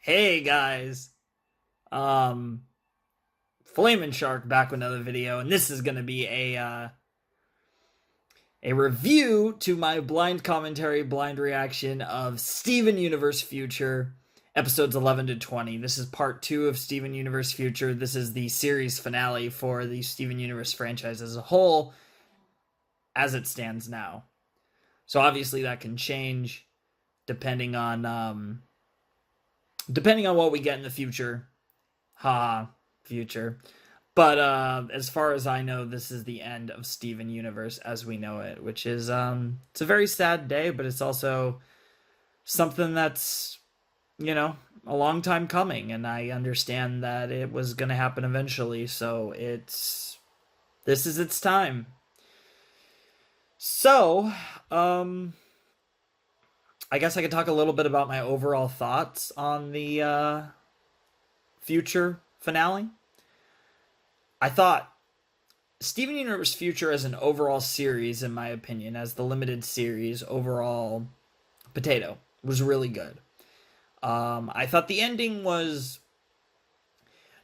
Hey guys, um, Flamin' Shark back with another video, and this is gonna be a review to my blind commentary, blind reaction of Steven Universe Future, episodes 11 to 20. This is part 2 of Steven Universe Future. This is the series finale for the Steven Universe franchise as a whole, as it stands now. So obviously that can change depending on what we get in the future. Ha, future. But as far as I know, this is the end of Steven Universe as we know it, which is it's a very sad day, but it's also something that's, a long time coming, and I understand that it was going to happen eventually, so this is its time. So, I guess I could talk a little bit about my overall thoughts on the future finale. I thought Steven Universe Future as an overall series, in my opinion, as the limited series overall potato, was really good. I thought the ending was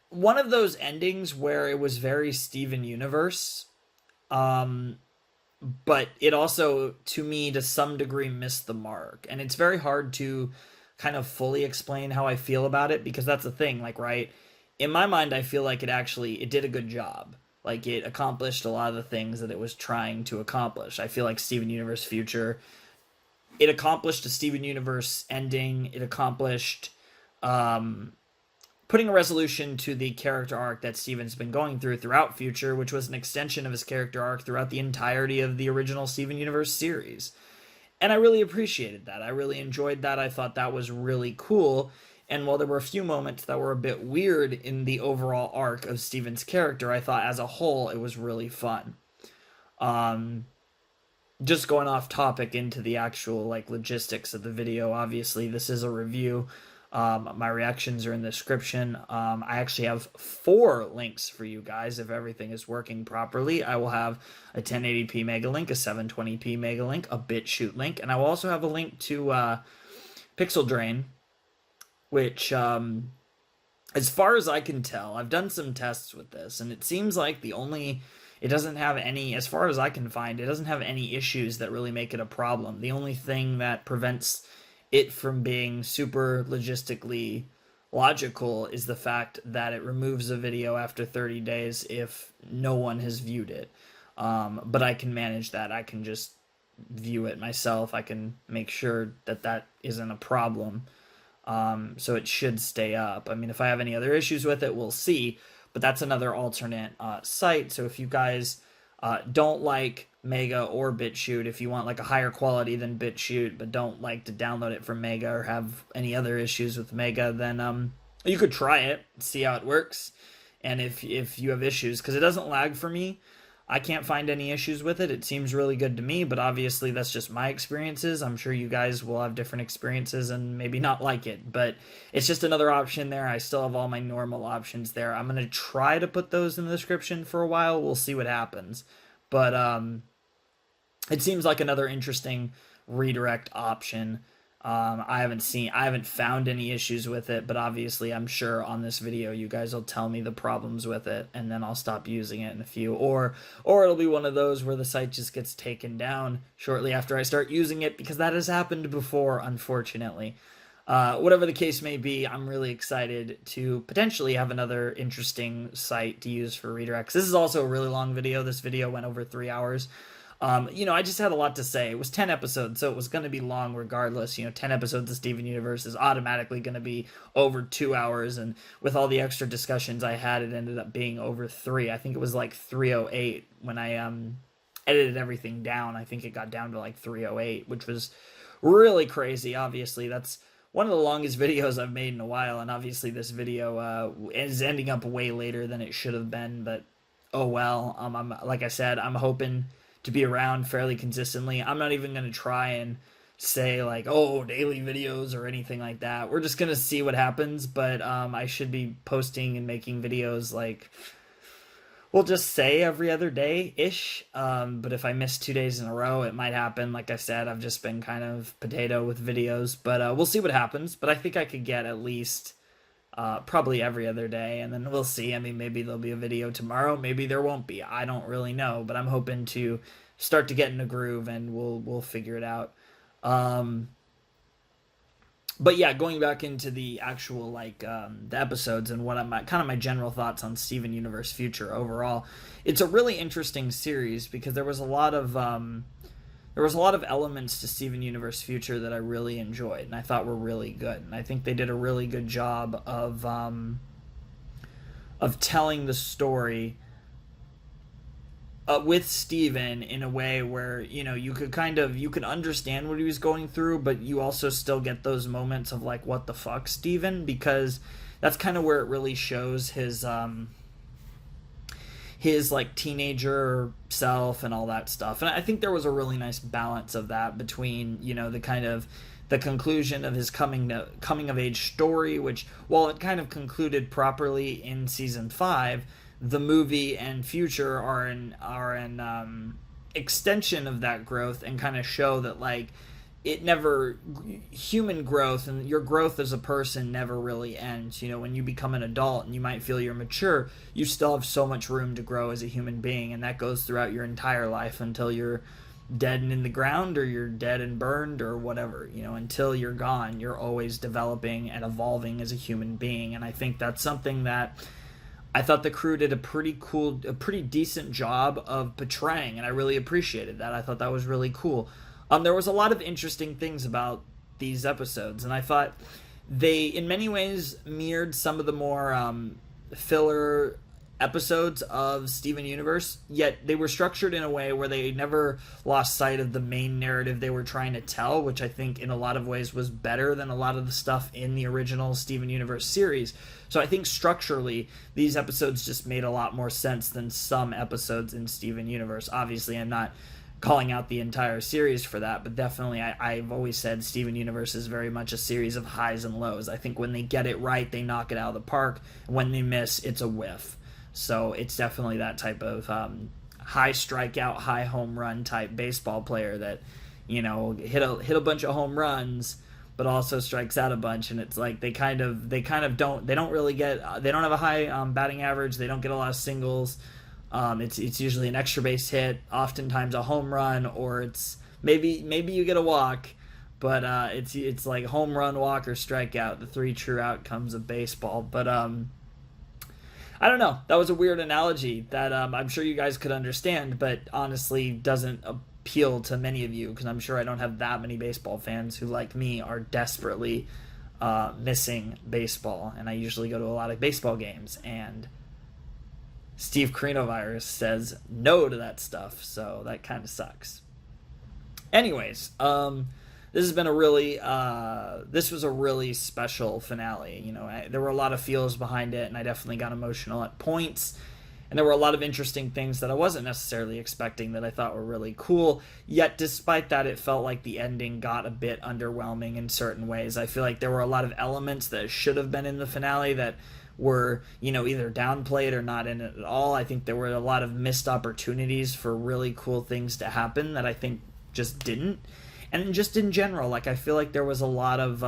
one of those endings where it was very Steven Universe, but it also, to me, to some degree, missed the mark. And it's very hard to kind of fully explain how I feel about it, because that's the thing, like, right? In my mind, I feel like it did a good job. Like, it accomplished a lot of the things that it was trying to accomplish. I feel like Steven Universe Future, it accomplished a Steven Universe ending. It accomplished putting a resolution to the character arc that Steven's been going throughout Future, which was an extension of his character arc throughout the entirety of the original Steven Universe series. And I really appreciated that. I really enjoyed that. I thought that was really cool. And while there were a few moments that were a bit weird in the overall arc of Steven's character, I thought as a whole it was really fun. Just going off topic into the actual logistics of the video. Obviously, this is a review. My reactions are in the description. I actually have 4 links for you guys if everything is working properly. I will have a 1080p mega link, a 720p mega link, a BitChute link, and I will also have a link to Pixel Drain, which, as far as I can tell, I've done some tests with this, and it seems like it doesn't have any, as far as I can find, it doesn't have any issues that really make it a problem. The only thing that prevents it from being super logistically logical is the fact that it removes a video after 30 days if no one has viewed it. But I can manage that. I can just view it myself. I can make sure that that isn't a problem. So it should stay up. I mean, if I have any other issues with it, we'll see. But that's another alternate site. So if you guys don't like Mega or BitChute, if you want like a higher quality than BitChute, but don't like to download it from Mega or have any other issues with Mega, then you could try it, see how it works. And if you have issues, because it doesn't lag for me, I can't find any issues with it. It seems really good to me, but obviously that's just my experiences. I'm sure you guys will have different experiences and maybe not like it, but it's just another option there. I still have all my normal options there. I'm going to try to put those in the description for a while. We'll see what happens. But it seems like another interesting redirect option. I haven't found any issues with it, but obviously I'm sure on this video you guys will tell me the problems with it, and then I'll stop using it in a few, or it'll be one of those where the site just gets taken down shortly after I start using it, because that has happened before, unfortunately. Whatever the case may be, I'm really excited to potentially have another interesting site to use for redirects. This is also a really long video. This video went over 3 hours. I just had a lot to say. It was 10 episodes, so it was going to be long regardless. 10 episodes of Steven Universe is automatically going to be over 2 hours, and with all the extra discussions I had, it ended up being over 3. I think it was like 308 when I edited everything down. I think it got down to like 308, which was really crazy. Obviously, that's one of the longest videos I've made in a while, and obviously this video is ending up way later than it should have been, but oh well. Like I said, I'm hoping to be around fairly consistently. I'm not even going to try and say like, oh, daily videos or anything like that. We're just going to see what happens, but I should be posting and making videos like We'll just say every other day ish. But if I miss 2 days in a row, it might happen. Like I said, I've just been kind of potato with videos, but we'll see what happens. But I think I could get at least probably every other day, and then we'll see. I mean, maybe there'll be a video tomorrow, maybe there won't be. I don't really know, but I'm hoping to start to get in a groove, and we'll figure it out. Um, but yeah, going back into the actual the episodes and what I'm kind of my general thoughts on Steven Universe Future overall, it's a really interesting series because there was a lot of elements to Steven Universe Future that I really enjoyed and I thought were really good, and I think they did a really good job of telling the story with Steven in a way where you could understand what he was going through, but you also still get those moments of like, what the fuck, Steven, because that's kind of where it really shows his like teenager self and all that stuff. And I think there was a really nice balance of that between the kind of the conclusion of his coming of age story, which, while it kind of concluded properly in season 5, the movie and future are an extension of that growth and kind of show that like it never human growth and your growth as a person never really ends. When you become an adult and you might feel you're mature, you still have so much room to grow as a human being, and that goes throughout your entire life until you're dead and in the ground, or you're dead and burned, or whatever. Until you're gone, you're always developing and evolving as a human being. And I think that's something that I thought the crew did a pretty decent job of portraying, and I really appreciated that. I thought that was really cool. There was a lot of interesting things about these episodes, and I thought they, in many ways, mirrored some of the more filler episodes of Steven Universe, yet they were structured in a way where they never lost sight of the main narrative they were trying to tell, which I think in a lot of ways was better than a lot of the stuff in the original Steven Universe series. So I think structurally, these episodes just made a lot more sense than some episodes in Steven Universe. Obviously, I'm not calling out the entire series for that, but definitely I've always said Steven Universe is very much a series of highs and lows. I think when they get it right, they knock it out of the park. When they miss, it's a whiff. So it's definitely that type of high strikeout, high home run type baseball player that hit a bunch of home runs, but also strikes out a bunch. And it's like they don't have a high batting average. They don't get a lot of singles. It's usually an extra base hit, oftentimes a home run, or it's maybe you get a walk, but it's like home run, walk, or strikeout, the three true outcomes of baseball. But I don't know. That was a weird analogy that I'm sure you guys could understand, but honestly doesn't appeal to many of you, because I'm sure I don't have that many baseball fans who, like me, are desperately missing baseball. And I usually go to a lot of baseball games, and Steve Carinovirus says no to that stuff, so that kind of sucks. Anyways, this has been this was a really special finale. There were a lot of feels behind it, and I definitely got emotional at points. And there were a lot of interesting things that I wasn't necessarily expecting that I thought were really cool. Yet, despite that, it felt like the ending got a bit underwhelming in certain ways. I feel like there were a lot of elements that should have been in the finale that were, either downplayed or not in it at all. I think there were a lot of missed opportunities for really cool things to happen that I think just didn't. And just in general, like, I feel like there was a lot of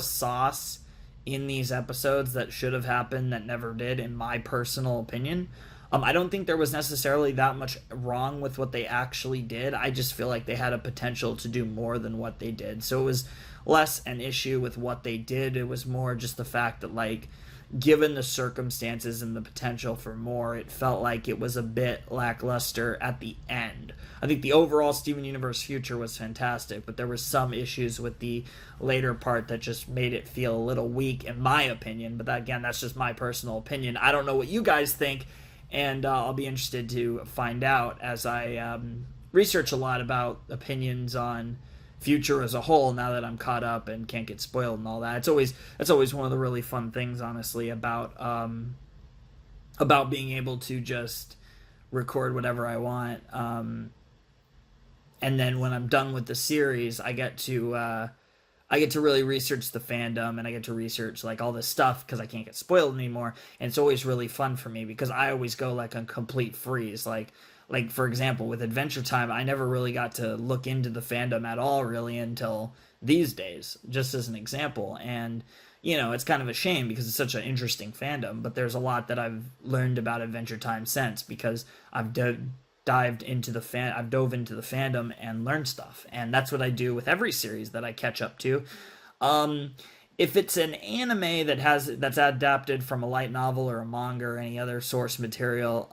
sauce in these episodes that should have happened that never did, in my personal opinion. I don't think there was necessarily that much wrong with what they actually did. I just feel like they had a potential to do more than what they did. So it was less an issue with what they did. It was more just the fact that, like, given the circumstances and the potential for more, it felt like it was a bit lackluster at the end. I think the overall Steven Universe Future was fantastic, but there were some issues with the later part that just made it feel a little weak, in my opinion. But that, again, that's just my personal opinion. I don't know what you guys think, and I'll be interested to find out as I research a lot about opinions on Future as a whole, now that I'm caught up and can't get spoiled and all that. That's always one of the really fun things, honestly, about being able to just record whatever I want, and then when I'm done with the series, I get to I get to really research the fandom, and I get to research like all this stuff because I can't get spoiled anymore. And it's always really fun for me because I always go like a complete freeze. Like for example, with Adventure Time, I never really got to look into the fandom at all really until these days, just as an example. And it's kind of a shame because it's such an interesting fandom, but there's a lot that I've learned about Adventure Time since because I've dove into the fandom and learned stuff. And that's what I do with every series that I catch up to. Um, if it's an anime that's adapted from a light novel or a manga or any other source material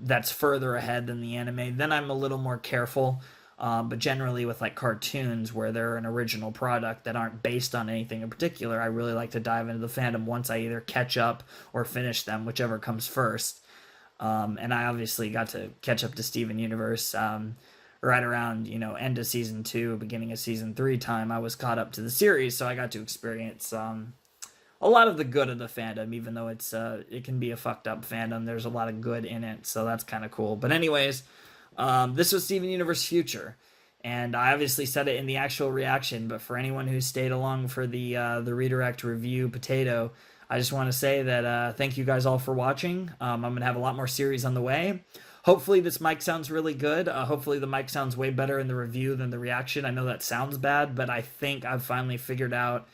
that's further ahead than the anime, then I'm a little more careful. But generally, with like cartoons where they're an original product that aren't based on anything in particular, I really like to dive into the fandom once I either catch up or finish them, whichever comes first. And I obviously got to catch up to Steven Universe right around end of season 2, beginning of season 3 time. I was caught up to the series, so I got to experience a lot of the good of the fandom, even though it can be a fucked up fandom. There's a lot of good in it, so that's kind of cool. But anyways, this was Steven Universe Future. And I obviously said it in the actual reaction, but for anyone who stayed along for the redirect review potato, I just want to say that thank you guys all for watching. I'm going to have a lot more series on the way. Hopefully this mic sounds really good. Hopefully the mic sounds way better in the review than the reaction. I know that sounds bad, but I think I've finally figured out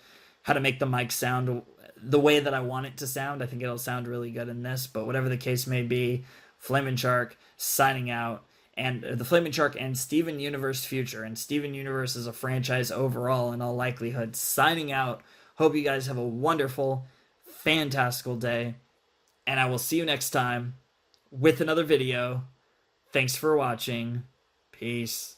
how to make the mic sound the way that I want it to sound. I think it'll sound really good in this, but whatever the case may be, Flamin' Shark signing out. And the Flamin' Shark and Steven Universe Future. And Steven Universe is a franchise overall in all likelihood. Signing out. Hope you guys have a wonderful, fantastical day. And I will see you next time with another video. Thanks for watching. Peace.